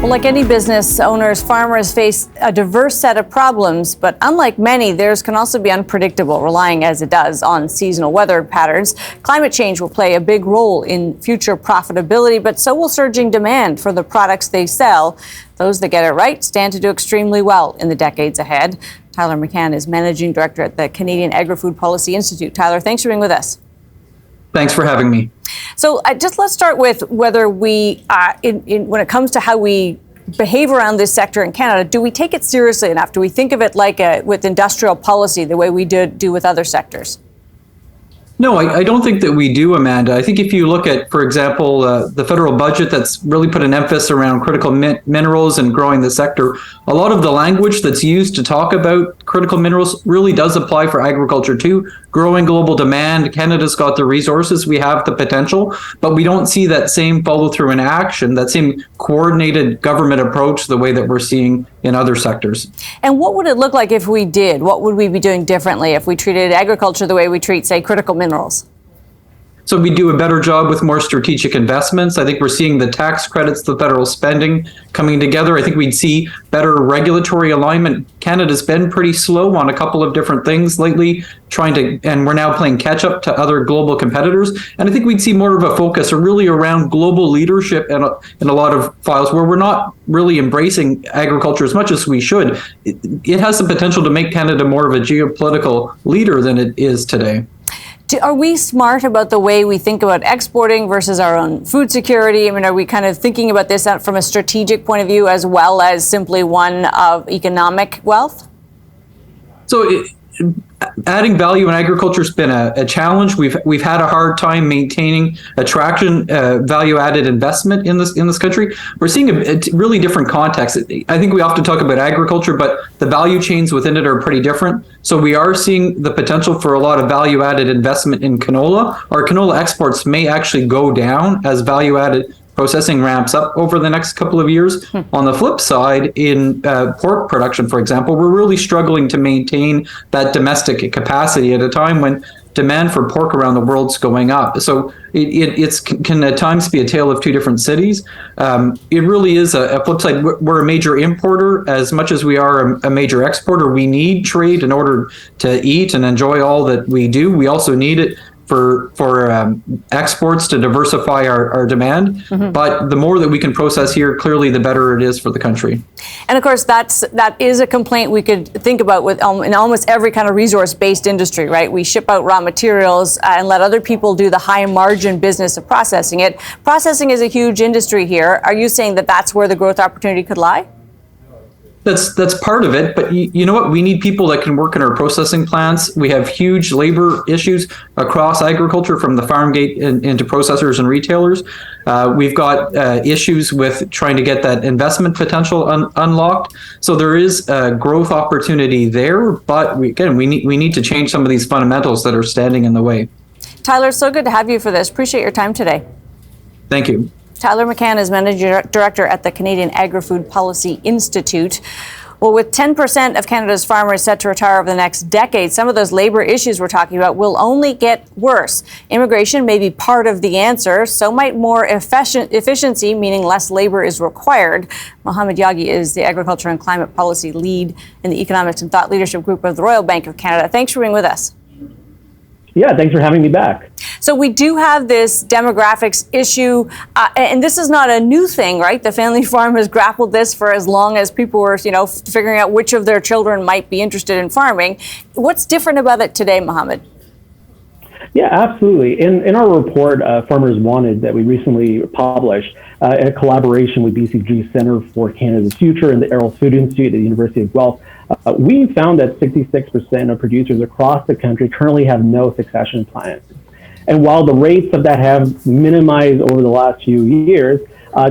Like any business owners, farmers face a diverse set of problems, but unlike many, theirs can also be unpredictable, relying as it does on seasonal weather patterns. Climate change will play a big role in future profitability, but so will surging demand for the products they sell. Those that get it right stand to do extremely well in the decades ahead. Tyler McCann is Managing Director at the Canadian Agri-Food Policy Institute. Tyler, thanks for being with us. Thanks for having me. So just let's start with whether we, when it comes to how we behave around this sector in Canada, do we take it seriously enough? Do we think of it like with industrial policy the way we do with other sectors? No, I don't think that we do, Amanda. I think if you look at, for example, the federal budget that's really put an emphasis around critical minerals and growing the sector, a lot of the language that's used to talk about critical minerals really does apply for agriculture too. Growing global demand, Canada's got the resources, we have the potential, but we don't see that same follow through in action, that same coordinated government approach the way that we're seeing in other sectors. And what would it look like if we did? What would we be doing differently if we treated agriculture the way we treat, say, critical minerals? So we do a better job with more strategic investments. I think we're seeing the tax credits, the federal spending coming together. I think we'd see better regulatory alignment. Canada's been pretty slow on a couple of different things lately, and we're now playing catch up to other global competitors. And I think we'd see more of a focus really around global leadership in a lot of files where we're not really embracing agriculture as much as we should. It has the potential to make Canada more of a geopolitical leader than it is today. Are we smart about the way we think about exporting versus our own food security? I mean, are we kind of thinking about this from a strategic point of view as well as simply one of economic wealth? So adding value in agriculture has been a challenge. We've had a hard time maintaining attraction, value-added investment in this country. We're seeing a really different context. I think we often talk about agriculture, but the value chains within it are pretty different. So we are seeing the potential for a lot of value-added investment in canola. Our canola exports may actually go down as value-added processing ramps up over the next couple of years. On the flip side, in pork production, for example, we're really struggling to maintain that domestic capacity at a time when demand for pork around the world's going up. So it can at times be a tale of two different cities. It really is a flip side. We're a major importer as much as we are a major exporter. We need trade in order to eat and enjoy all that we do. We also need it for exports to diversify our demand. Mm-hmm. But the more that we can process here, clearly the better it is for the country. And of course, that is a complaint we could think about with in almost every kind of resource-based industry, right? We ship out raw materials and let other people do the high margin business of processing it. Processing is a huge industry here. Are you saying that that's where the growth opportunity could lie? That's part of it, but you know what? We need people that can work in our processing plants. We have huge labor issues across agriculture, from the farm gate into processors and retailers. We've got issues with trying to get that investment potential unlocked. So there is a growth opportunity there, but we need to change some of these fundamentals that are standing in the way. Tyler, so good to have you for this. Appreciate your time today. Thank you. Tyler McCann is Managing Director at the Canadian Agri-Food Policy Institute. Well, with 10% of Canada's farmers set to retire over the next decade, some of those labor issues we're talking about will only get worse. Immigration may be part of the answer, so might more efficiency, meaning less labor is required. Mohamed Yaghi is the Agriculture and Climate Policy Lead in the Economics and Thought Leadership Group of the Royal Bank of Canada. Thanks for being with us. Yeah, thanks for having me back. So we do have this demographics issue, and this is not a new thing, right? The family farm has grappled this for as long as people were, figuring out which of their children might be interested in farming. What's different about it today, Mohamed? Yeah, absolutely. In our report, Farmers Wanted, that we recently published, in a collaboration with BCG Center for Canada's Future and the Errol Food Institute at the University of Guelph, we found that 66% of producers across the country currently have no succession plans. And while the rates of that have minimized over the last few years,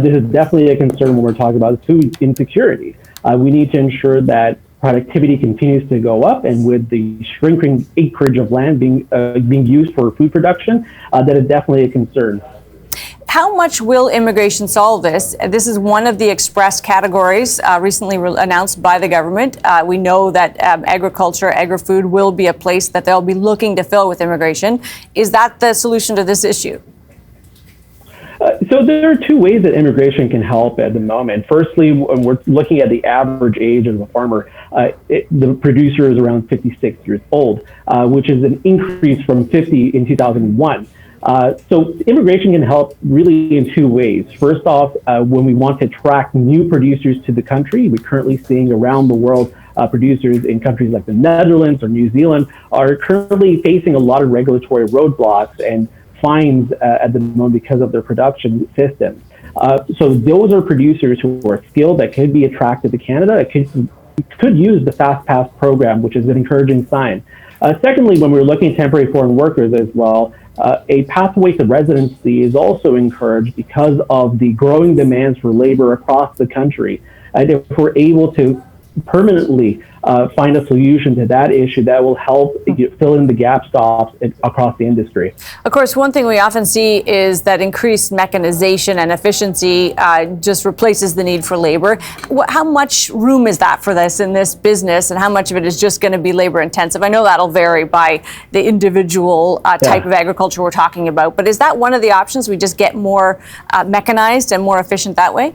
this is definitely a concern when we're talking about food insecurity. We need to ensure that productivity continues to go up, and with the shrinking acreage of land being used for food production, that is definitely a concern. How much will immigration solve this? This is one of the express categories recently announced by the government. We know that agriculture, agri-food will be a place that they'll be looking to fill with immigration. Is that the solution to this issue? So there are two ways that immigration can help at the moment. Firstly, when we're looking at the average age of a farmer, the producer is around 56 years old, which is an increase from 50 in 2001. So immigration can help really in two ways. First off, when we want to attract new producers to the country, we're currently seeing around the world producers in countries like the Netherlands or New Zealand are currently facing a lot of regulatory roadblocks and fines at the moment because of their production systems. So those are producers who are skilled that could be attracted to Canada, could use the Fast Pass program, which is an encouraging sign. Secondly, when we're looking at temporary foreign workers as well, a pathway to residency is also encouraged because of the growing demands for labor across the country. And if we're able to permanently find a solution to that issue, that will help fill in the gap stops across the industry. Of course, one thing we often see is that increased mechanization and efficiency just replaces the need for labor. How much room is that for this in this business, and how much of it is just going to be labor intensive? I know that'll vary by the individual type of agriculture we're talking about, but is that one of the options? We just get more mechanized and more efficient that way?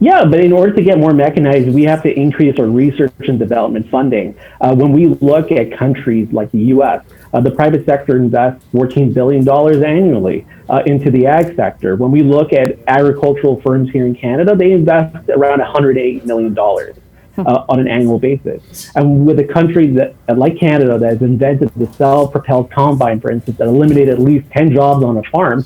Yeah, but in order to get more mechanized, we have to increase our research and development funding. When we look at countries like the U.S., the private sector invests $14 billion annually into the ag sector. When we look at agricultural firms here in Canada, they invest around $108 million on an annual basis. And with a country that, like Canada, that has invented the self-propelled combine, for instance, that eliminated at least 10 jobs on a farm,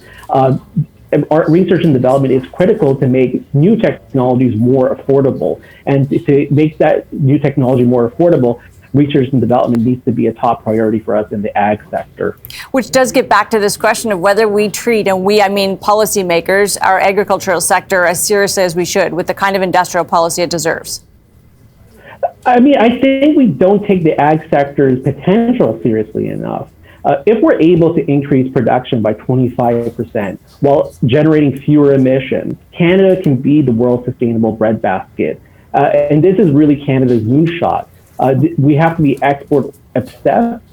our research and development is critical to make new technologies more affordable. And to make that new technology more affordable, research and development needs to be a top priority for us in the ag sector. Which does get back to this question of whether we treat, and I mean policymakers, our agricultural sector as seriously as we should, with the kind of industrial policy it deserves. I mean, I think we don't take the ag sector's potential seriously enough. If we're able to increase production by 25% while generating fewer emissions, Canada can be the world's sustainable breadbasket. And this is really Canada's moonshot. We have to be export obsessed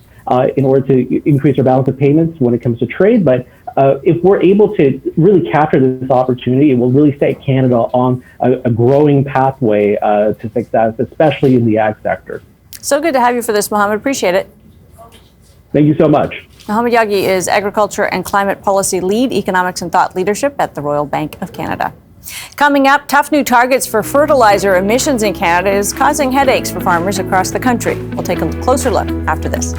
in order to increase our balance of payments when it comes to trade. But if we're able to really capture this opportunity, it will really set Canada on a growing pathway to success, especially in the ag sector. So good to have you for this, Mohammed. Appreciate it. Thank you so much. Mohammed Yaghi is Agriculture and Climate Policy Lead, Economics and Thought Leadership at the Royal Bank of Canada. Coming up, tough new targets for fertilizer emissions in Canada is causing headaches for farmers across the country. We'll take a closer look after this.